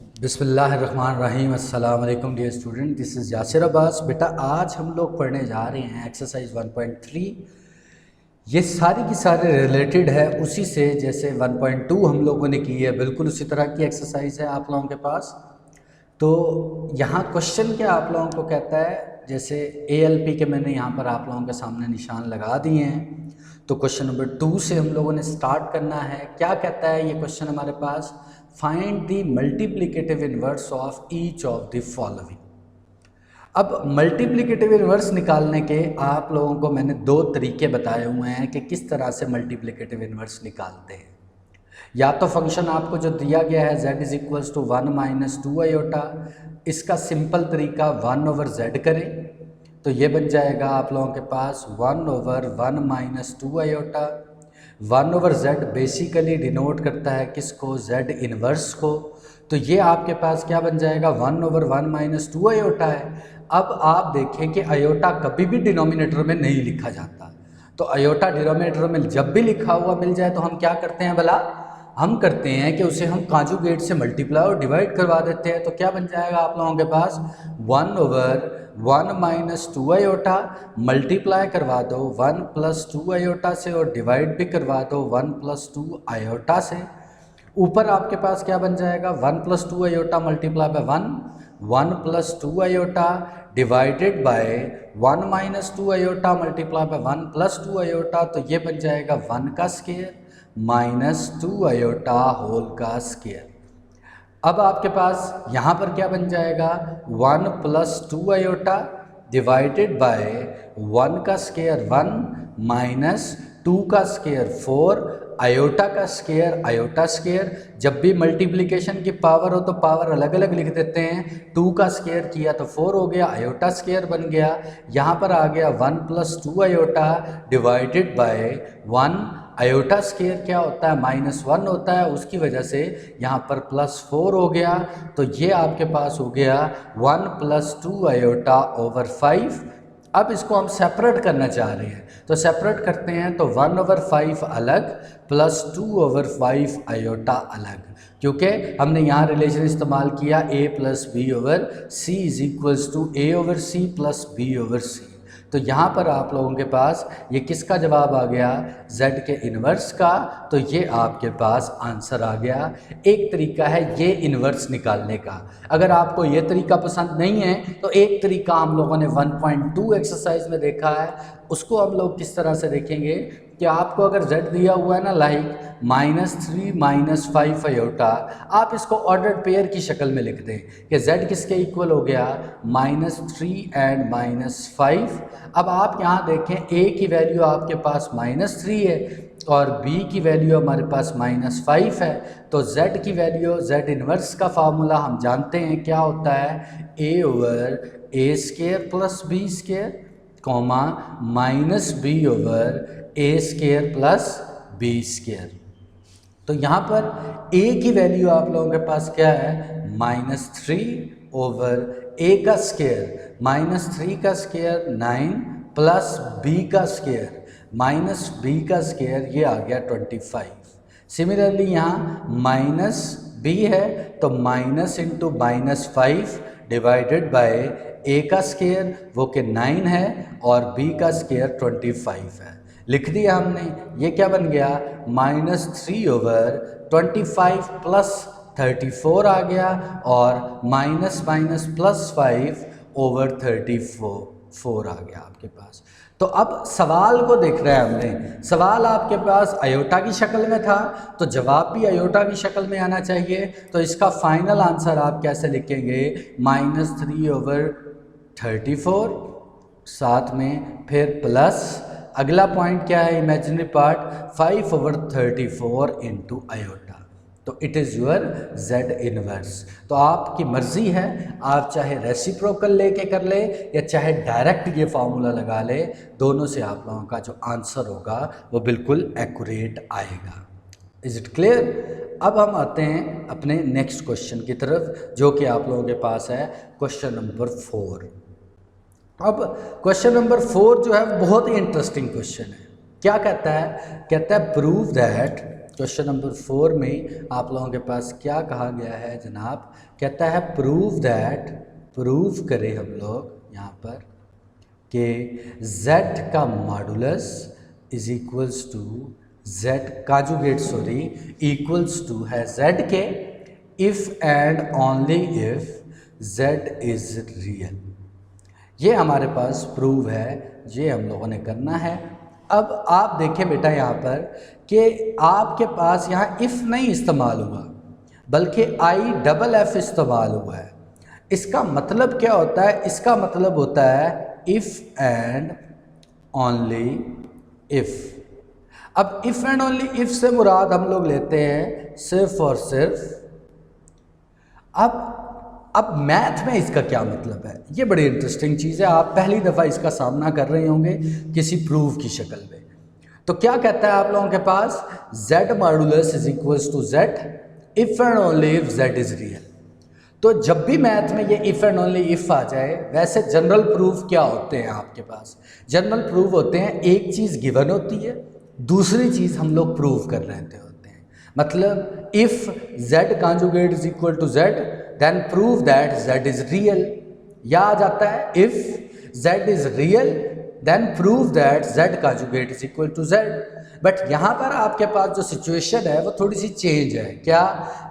बिस्मिल्लाहिर्रहमानिर्रहीम। अस्सलाम वालेकुम dear student, this is Yasir Abbas. बेटा आज हम लोग पढ़ने जा रहे हैं एक्सरसाइज 1.3। ये सारी की सारी रिलेटेड है उसी से जैसे 1.2 हम लोगों ने की है, बिल्कुल उसी तरह की एक्सरसाइज है आप लोगों के पास। तो यहाँ क्वेश्चन क्या आप लोगों को कहता है, जैसे ALP के मैंने यहाँ पर आप लोगों के सामने निशान लगा दिए हैं। तो क्वेश्चन नंबर 2 से हम लोगों ने स्टार्ट करना है। क्या कहता है ये क्वेश्चन हमारे पास, find the multiplicative inverse of each of the following. अब मल्टीप्लिकेटिव इनवर्स निकालने के आप लोगों को मैंने दो तरीके बताए हुए हैं कि किस तरह से मल्टीप्लिकेटिव इनवर्स निकालते हैं। या तो फंक्शन आपको जो दिया गया है z is equals to 1 minus 2 iota, इसका सिंपल तरीका 1 ओवर z करें तो ये बन जाएगा आप लोगों के पास 1 over 1 minus 2 iota. 1 over z basically denote करता है किसको, z इनवर्स को। तो ये आपके पास क्या बन जाएगा, 1 ओवर 1 माइनस 2 आयोटा है। अब आप देखें कि आयोटा कभी भी डिनोमिनेटर में नहीं लिखा जाता, तो आयोटा डिनोमिनेटर में जब भी लिखा हुआ मिल जाए तो हम क्या करते हैं भला, हम करते हैं कि उसे हम कांजुगेट से मल्टीप्लाई और डिवाइड करवा देते हैं। तो क्या बन जाएगा आप लोगों के पास 1 ओवर 1 माइनस 2 आयोटा, मल्टीप्लाई करवा दो 1 प्लस 2 आयोटा से और डिवाइड भी करवा दो 1 प्लस 2 आयोटा से। ऊपर आपके पास क्या बन जाएगा, 1 plus 2 iota multiply by 1 plus 2 iota divided bye 1 minus 2 iota multiply by 1 plus 2 iota. तो ये बन जाएगा 1 का स्क्वायर माइनस 2 आयोटा होल का स्क्वायर। अब आपके पास यहाँ पर क्या बन जाएगा, 1 प्लस 2 आयोटा डिवाइडेड बाय 1 का स्क्वायर 1 माइनस 2 का स्क्वायर 4, आयोटा का स्क्वायर आयोटा स्क्वायर। जब भी मल्टीप्लिकेशन की पावर हो तो पावर अलग अलग लिख देते हैं। 2 का स्क्वायर किया तो 4 हो गया, आयोटा स्क्वायर बन गया। यहाँ पर आ गया 1 plus 2 iota divided bye 1, iota square क्या होता है, -1 होता है, उसकी वजह से यहाँ पर +4 हो गया। तो ये आपके पास हो गया 1 प्लस 2 आयोटा ओवर 5। अब इसको हम सेपरेट करना चाह रहे हैं तो सेपरेट करते हैं, तो 1 ओवर 5 अलग प्लस 2 ओवर 5 आयोटा अलग, क्योंकि हमने यहाँ रिलेशन इस्तेमाल किया a plus B over C is equals to a over C plus B over C. तो यहाँ पर आप लोगों के पास ये किसका जवाब आ गया, z के इन्वर्स का। तो ये आपके पास आंसर आ गया। एक तरीका है ये इन्वर्स निकालने का। अगर आपको ये तरीका पसंद नहीं है तो एक तरीका हम लोगों ने 1.2 एक्सरसाइज में देखा है, उसको हम लोग किस तरह से देखेंगे कि आपको अगर z दिया हुआ है ना, लाइक -3 -5 आयोटा, आप इसको ऑर्डर्ड पेयर की शक्ल में लिख दें कि z किसके इक्वल हो गया, -3 एंड -5। अब आप यहाँ देखें a की वैल्यू आपके पास -3 है और b की वैल्यू हमारे पास -5 है। तो z की वैल्यू, z इन्वर्स का फार्मूला हम जानते हैं क्या होता है, a over a square plus b square comma minus b over a square plus b square. तो यहाँ पर a की वैल्यू आप लोगों के पास क्या है, -3 ओवर a का स्क्वायर -3 का स्क्वायर 9 प्लस b का स्क्वायर माइनस b का स्क्वायर, ये आ गया 25। सिमिलरली यहाँ माइनस b है तो minus into -5 divided by a का स्क्वायर वो कि 9 है और b का स्क्वायर 25 है। लिख दिया हमने, ये क्या बन गया, -3 ओवर 25 प्लस 34 आ गया और माइनस प्लस 5 ओवर 34 आ गया आपके पास। तो अब सवाल को देख रहे हैं हमने, सवाल आपके पास आयोटा की शक्ल में था तो जवाब भी आयोटा की शक्ल में आना चाहिए। तो इसका फाइनल आंसर आप कैसे लिखेंगे, -3 ओवर 34 साथ में फिर प्लस, अगला पॉइंट क्या है, imaginary part 5 over 34 into iota. तो it is your z inverse. तो आपकी मर्ज़ी है, आप चाहे रेसिप्रोकल लेके कर ले या चाहे डायरेक्ट ये फार्मूला लगा ले, दोनों से आप लोगों का जो आंसर होगा वो बिल्कुल एक्यूरेट आएगा। Is it clear. अब हम आते हैं अपने नेक्स्ट क्वेश्चन की तरफ जो कि आप लोगों के पास है क्वेश्चन नंबर 4। अब क्वेश्चन नंबर 4 जो है बहुत ही इंटरेस्टिंग क्वेश्चन है। क्या कहता है, कहता है प्रूव दैट क्वेश्चन नंबर 4 में आप लोगों के पास क्या कहा गया है जनाब, कहता है प्रूव करें हम लोग यहाँ पर कि z का modulus is equals to z conjugate equals to है z के if and only if z is real. ये हमारे पास प्रूव है, ये हम लोगों ने करना है। अब आप देखें बेटा यहाँ पर कि आपके पास यहाँ इफ़ नहीं इस्तेमाल हुआ बल्कि IFF इस्तेमाल हुआ है। इसका मतलब क्या होता है? इसका मतलब होता है इफ़ एंड ओनली इफ़। अब इफ़ एंड ओनली इफ़ से मुराद हम लोग लेते हैं सिर्फ और सिर्फ। अब मैथ में इसका क्या मतलब है? ये बड़ी इंटरेस्टिंग चीज़ है। आप पहली दफ़ा इसका सामना कर रहे होंगे किसी प्रूफ की शक्ल में। तो क्या कहता है आप लोगों के पास, z modulus is equals to z if and only if z is real. तो जब भी मैथ में ये इफ़ एंड ओनली इफ़ आ जाए, वैसे जनरल प्रूफ क्या होते हैं आपके पास? जनरल प्रूफ होते हैं एक चीज़ गिवन होती है, दूसरी चीज़ हम लोग प्रूव कर रहे होते हैं। मतलब if z conjugate is equal to z then prove that z is real. या आ जाता है if z is real then prove that z conjugate is equal to z। But यहाँ पर आपके पास जो सिचुएशन है वो थोड़ी सी चेंज है। क्या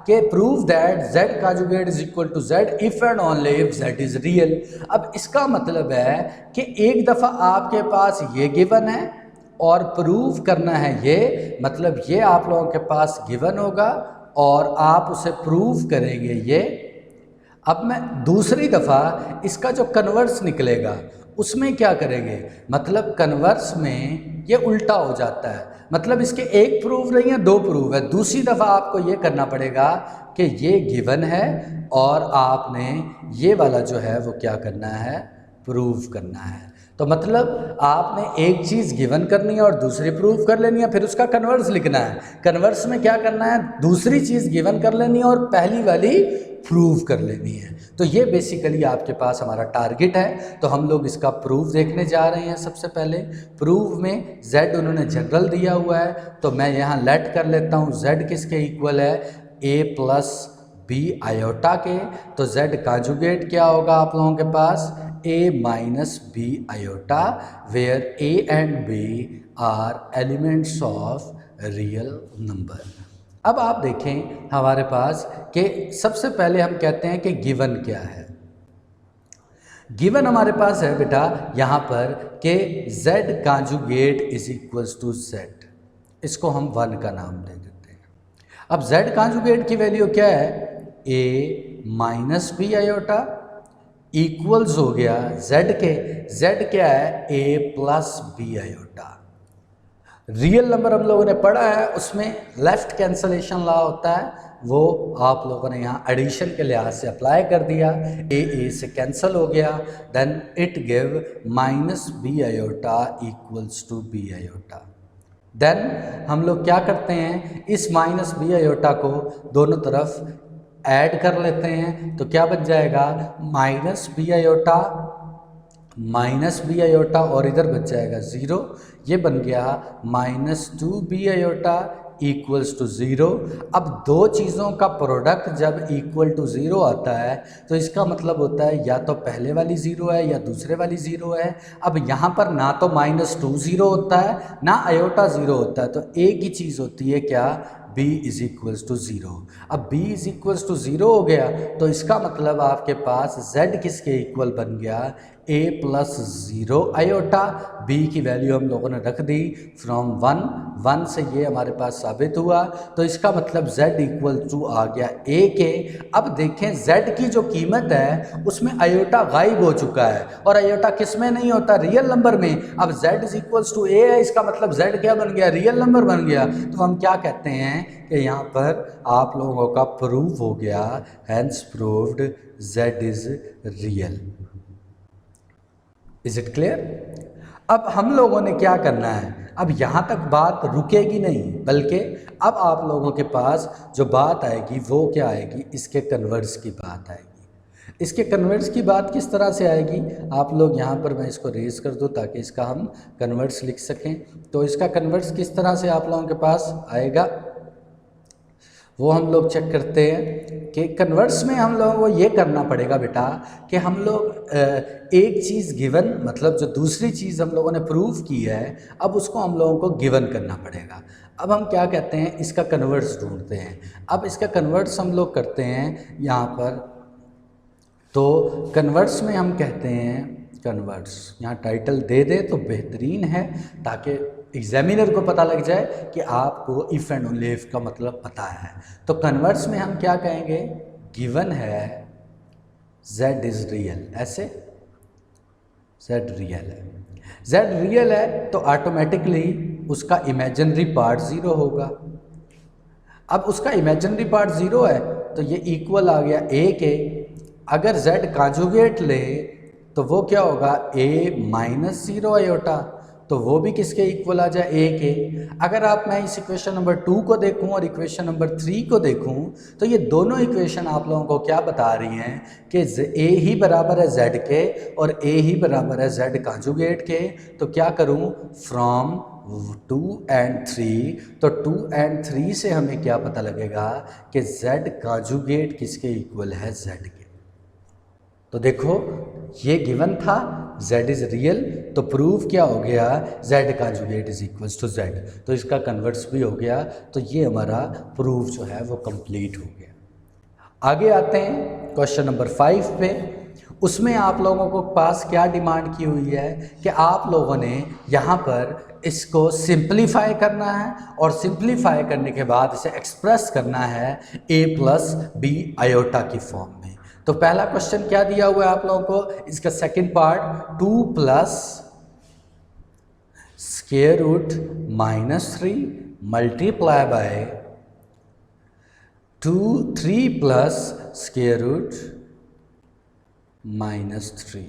कि prove that z conjugate is equal to z if and only if z is real. अब इसका मतलब है कि एक दफ़ा आपके पास ये गिवन है और प्रूव करना है ये, मतलब ये आप लोगों के पास गिवन होगा और आप उसे प्रूव करेंगे ये। अब मैं दूसरी दफ़ा इसका जो कन्वर्स निकलेगा उसमें क्या करेंगे, मतलब कन्वर्स में ये उल्टा हो जाता है। मतलब इसके एक प्रूफ नहीं है, दो प्रूफ है। दूसरी दफ़ा आपको ये करना पड़ेगा कि ये गिवन है और आपने ये वाला जो है वो क्या करना है, प्रूफ करना है। तो मतलब आपने एक चीज़ गिवन करनी है और दूसरी प्रूफ कर लेनी है, फिर उसका कन्वर्स लिखना है। कन्वर्स में क्या करना है, दूसरी चीज़ गिवन कर लेनी है और पहली वाली प्रूव कर लेनी है। तो ये बेसिकली आपके पास हमारा टारगेट है। तो हम लोग इसका प्रूफ देखने जा रहे हैं। सबसे पहले प्रूफ में z उन्होंने जनरल दिया हुआ है, तो मैं यहाँ लेट कर लेता हूँ z किसके इक्वल है, a प्लस b आयोटा के। तो z कॉन्जुगेट क्या होगा आप लोगों के पास, a minus b iota, where a and b are elements of real number. अब आप देखें हमारे पास कि सबसे पहले हम कहते हैं कि गिवन क्या है। गिवन हमारे पास है बेटा यहाँ पर कि z conjugate is equals to z, इसको हम 1 का नाम दे देते हैं। अब z कॉन्जुगेट की वैल्यू क्या है, a minus B iota equals हो गया z के, z क्या है, a plus B iota. Real number हम लोगों ने पढ़ा है, उसमें लेफ्ट कैंसलेशन लॉ होता है, वो आप लोगों ने यहाँ एडिशन के लिहाज से अप्लाई कर दिया। ए से कैंसिल हो गया, then it give minus B iota equals to b iota. देन हम लोग क्या करते हैं, इस माइनस बी आयोटा को दोनों तरफ ऐड कर लेते हैं। तो क्या बन जाएगा, minus B iota minus B iota और इधर बच जाएगा 0। ये बन गया minus 2 b iota equals to 0। अब दो चीज़ों का प्रोडक्ट जब इक्वल टू 0 आता है तो इसका मतलब होता है या तो पहले वाली 0 है या दूसरे वाली 0 है। अब यहाँ पर ना तो माइनस 2 0 होता है ना आयोटा 0 होता है, तो एक ही चीज़ होती है क्या, b इज इक्वल्स टू 0। अब b इज इक्वल्स टू 0 हो गया तो इसका मतलब आपके पास z किसके इक्वल बन गया, a प्लस 0 आयोटा। b की वैल्यू हम लोगों ने रख दी फ्रॉम 1 से, ये हमारे पास साबित हुआ। तो इसका मतलब z इक्वल टू आ गया a के। अब देखें z की जो कीमत है उसमें आयोटा गायब हो चुका है और आयोटा किस में नहीं होता, रियल नंबर में। अब z is equals to a है, इसका मतलब z क्या बन गया, रियल नंबर बन गया। तो हम क्या कहते हैं कि यहाँ पर आप लोगों का प्रूफ हो गया, hence proved z is real. Is it clear? अब हम लोगों ने क्या करना है, अब यहाँ तक बात रुकेगी नहीं, बल्कि अब आप लोगों के पास जो बात आएगी वो क्या आएगी, इसके कन्वर्स की बात आएगी। इसके कन्वर्स की बात किस तरह से आएगी, आप लोग यहाँ पर मैं इसको रेज कर दूँ ताकि इसका हम कन्वर्स लिख सकें। तो इसका कन्वर्स किस तरह से आप लोगों के पास आएगा, वो हम लोग चेक करते हैं कि कन्वर्ट्स में हम लोगों को ये करना पड़ेगा बेटा कि हम लोग एक चीज़ गिवन, मतलब जो दूसरी चीज़ हम लोगों ने प्रूव की है, अब उसको हम लोगों को गिवन करना पड़ेगा। अब हम क्या कहते हैं, इसका कन्वर्ट्स ढूंढते हैं। अब इसका कन्वर्ट्स हम लोग करते हैं यहाँ पर, तो कन्वर्ट्स में हम कहते हैं कन्वर्ट्स, यहाँ टाइटल दे दे तो बेहतरीन है ताकि एग्जामिनर को पता लग जाए कि आपको इफ़ एंड ओनली इफ का मतलब पता है। तो कन्वर्ट्स में हम क्या कहेंगे, गिवन है z इज़ रियल, ऐसे z रियल है, z रियल है तो ऑटोमेटिकली उसका इमेजिनरी पार्ट 0 होगा। अब उसका इमेजिनरी पार्ट 0 है तो ये इक्वल आ गया a के। अगर z कॉन्जुगेट ले तो वो क्या होगा, a माइनस 0 आयोटा, तो वो भी किसके इक्वल आ जाए, a के। अगर आप मैं इस इक्वेशन नंबर 2 को देखूं और इक्वेशन नंबर 3 को देखूं तो ये दोनों इक्वेशन आप लोगों को क्या बता रही हैं कि a ही बराबर है z के और a ही बराबर है z कॉन्जुगेट के। तो क्या करूं, फ्रॉम 2 and 3, तो 2 and 3 से हमें क्या पता लगेगा कि z कॉन्जुगेट किसके इक्वल है, z के। तो देखो ये गिवन था z इज़ रियल, तो प्रूव क्या हो गया, z conjugate is equals to z, तो इसका कन्वर्ट्स भी हो गया। तो ये हमारा प्रूफ जो है वो कंप्लीट हो गया। आगे आते हैं क्वेश्चन नंबर 5 पे। उसमें आप लोगों को पास क्या डिमांड की हुई है कि आप लोगों ने यहाँ पर इसको सिंप्लीफाई करना है और सिंप्लीफाई करने के बाद इसे एक्सप्रेस करना है a प्लस बी आयोटा की फॉर्म में। तो पहला क्वेश्चन क्या दिया हुआ है आप लोगों को, इसका second part 2 plus square root -3 multiply by 3 plus square root -3।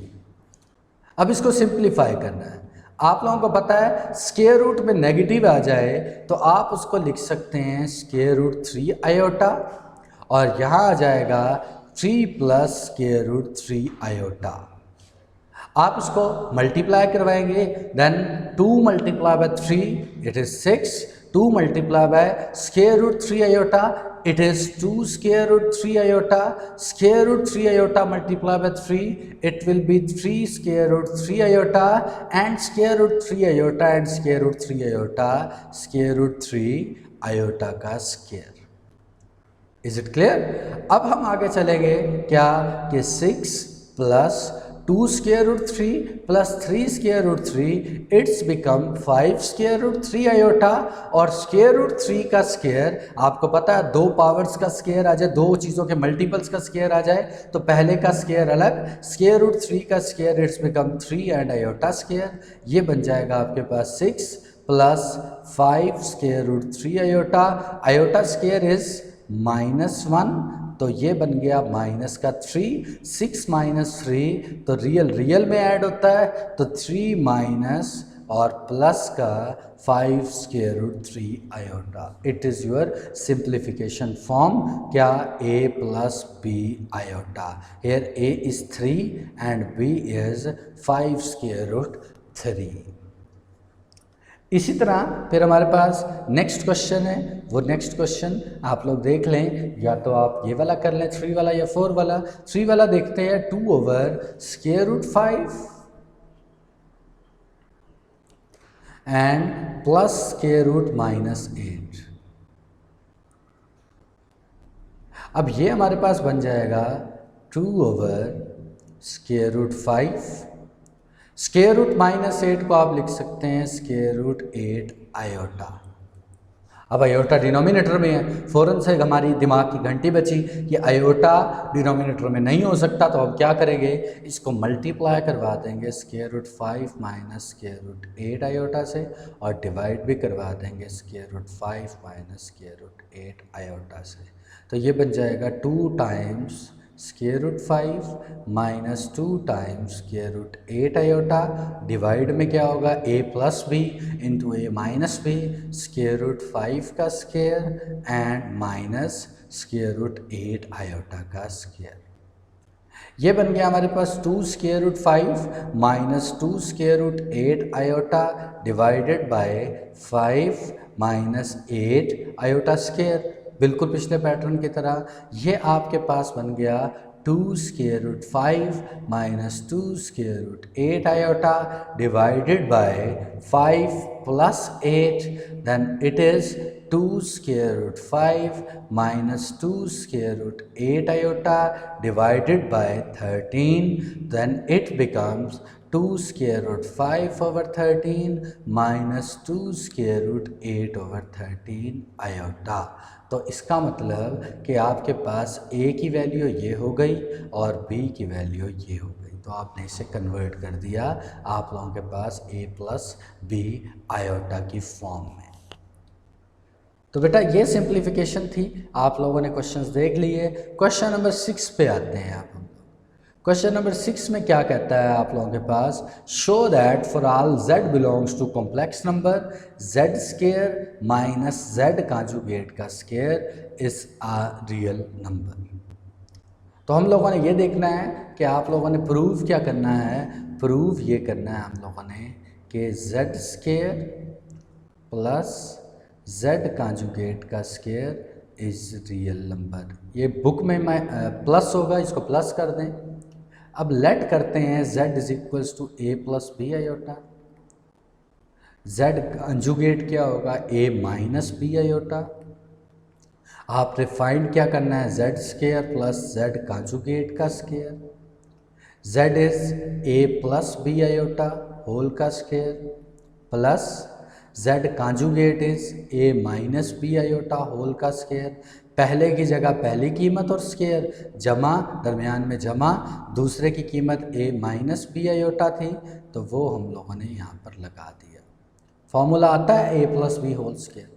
अब इसको सिंप्लीफाई करना है। आप लोगों को पता है स्क्वायर रूट में नेगेटिव आ जाए तो आप उसको लिख सकते हैं स्क्वायर रूट 3 आयोटा, और यहाँ आ जाएगा 3 प्लस स्क्वायर रूट 3 आयोटा। आप उसको मल्टीप्लाई करवाएंगे, then 2 multiply by 3 it is 6, 2 multiply by square root 3 iota it is 2 square root 3 iota, square root 3 iota multiplied by 3 it will be 3 square root 3 iota, and square root 3 iota and square root 3 iota, square root 3 iota का square। Is it clear. अब हम आगे चलेंगे क्या कि 6 plus 2 square root 3 plus 3 स्क्वायर root 3 it's become 5 square root 3 iota, और square root 3 का स्क्वायर आपको पता है दो पावर्स का स्क्वायर आ जाए, दो चीज़ों के मल्टीपल्स का स्क्वायर आ जाए तो पहले का स्क्वायर अलग, स्क्वायर रूट 3 का square it's become 3 and iota square. ये बन जाएगा आपके पास 6 plus 5 square root 3 iota, iota square is -1 तो ये बन गया माइनस का 3, 6 माइनस 3 तो रियल रियल में ऐड होता है तो 3 माइनस और प्लस का 5 square root 3 iota. It is your simplification form क्या, a plus B iota. Here a is 3 and b is 5 square root 3। इसी तरह फिर हमारे पास नेक्स्ट क्वेश्चन है, वो नेक्स्ट क्वेश्चन आप लोग देख लें, या तो आप ये वाला कर लें 3 वाला या 4 वाला। 3 वाला देखते हैं 2 over square root 5 and plus square root -8। अब ये हमारे पास बन जाएगा 2 over square root 5, square root -8 को आप लिख सकते हैं स्क्वायर रूट 8 आयोटा। अब आयोटा डिनोमिनेटर में है, फ़ौरन से हमारी दिमाग की घंटी बची कि आयोटा डिनोमिनेटर में नहीं हो सकता, तो अब क्या करेंगे, इसको मल्टीप्लाई करवा देंगे square root 5 minus square root 8 iota से, और डिवाइड भी करवा देंगे square root 5 minus square root 8 iota से। तो ये बन जाएगा 2 times square root 5 minus 2 times square root 8 iota, divide में क्या होगा a plus b into a minus b, square root 5 का square and minus square root 8 iota का स्क्वायर। ये बन गया हमारे पास 2 square root 5 minus 2 square root 8 iota divided by 5 minus 8 iota square. बिल्कुल पिछले पैटर्न की तरह। ये आपके पास बन गया 2 square root 5 minus 2 square root 8 iota divided by 5 plus 8, then it is 2 square root 5 minus 2 square root 8 iota divided by 13, then it becomes 2 square root 5 over 13 minus 2 square root 8 over 13 iota। तो इसका मतलब कि आपके पास a की value ये हो गई और b की वैल्यू ये हो गई, तो आपने इसे कन्वर्ट कर दिया आप लोगों के पास a प्लस बी आयोटा की फॉर्म में। तो बेटा ये सिंप्लीफिकेशन थी, आप लोगों ने क्वेश्चंस देख लिए। क्वेश्चन नंबर 6 पे आते हैं आप। क्वेश्चन नंबर 6 में क्या कहता है आप लोगों के पास, show that for all z belongs to complex number z square minus z conjugate का square is a real number. तो हम लोगों ने ये देखना है कि आप लोगों ने प्रूव क्या करना है, प्रूव ये करना है हम लोगों ने कि z square plus z conjugate का स्क्वायर इज रियल नंबर। ये बुक में मैं प्लस होगा, इसको प्लस कर दें। अब लेट करते हैं z is equals to a plus B iota, z conjugate क्या होगा a माइनस बी आयोटा। आप रिफाइंड क्या करना है, z square plus z conjugate का square, z is a plus B iota whole का square plus z conjugate is a minus B iota whole का स्क्वायर। पहले की जगह पहली कीमत और स्क्वायर जमा, दरमियान में जमा, दूसरे की कीमत a माइनस बी आयोटा थी तो वो हम लोगों ने यहाँ पर लगा दिया। फॉर्मूला आता है a plus b whole square,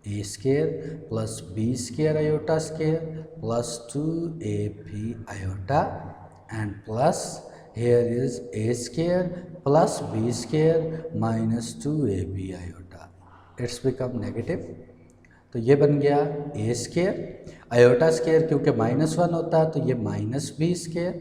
a square plus b square iota square plus 2ab iota and plus here is a square plus b square minus 2ab iota, it's become negative। तो ये बन गया a square iota square, क्योंकि -1 होता है तो ये minus b square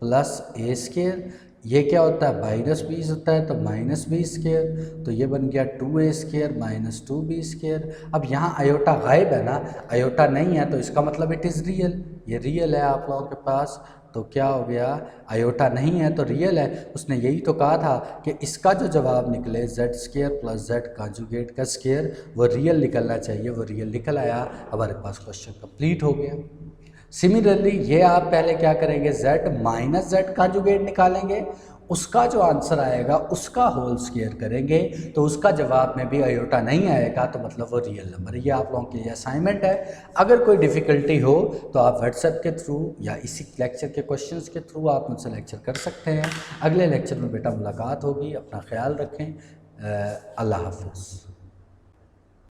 plus a square, ये क्या होता है -20 होता है तो माइनस बी स्क्वायर, तो ये बन गया 2a square minus 2b square. अब यहाँ आयोटा गायब है ना, आयोटा नहीं है तो इसका मतलब इट इज़ रियल, ये रियल है आप लोगों के पास। तो क्या हो गया, आयोटा नहीं है तो रियल है। उसने यही तो कहा था कि इसका जो जवाब निकले z square plus z conjugate का स्क्वायर वो रियल निकलना चाहिए, वो रियल निकल आया। हमारे पास क्वेश्चन कंप्लीट हो गया। सिमिलरली ये आप पहले क्या करेंगे, z माइनस z कॉन्जुगेट निकालेंगे, उसका जो आंसर आएगा उसका होल स्क्वायर करेंगे तो उसका जवाब में भी आयोटा नहीं आएगा, तो मतलब वो रियल नंबर है। ये आप लोगों के लिए असाइनमेंट है। अगर कोई डिफ़िकल्टी हो तो आप व्हाट्सएप के थ्रू या इसी लेक्चर के क्वेश्चंस के थ्रू आप मुझसे लेक्चर कर सकते हैं। अगले लेक्चर में बेटा मुलाकात होगी, अपना ख्याल रखें। अल्लाह हाफ़िज़।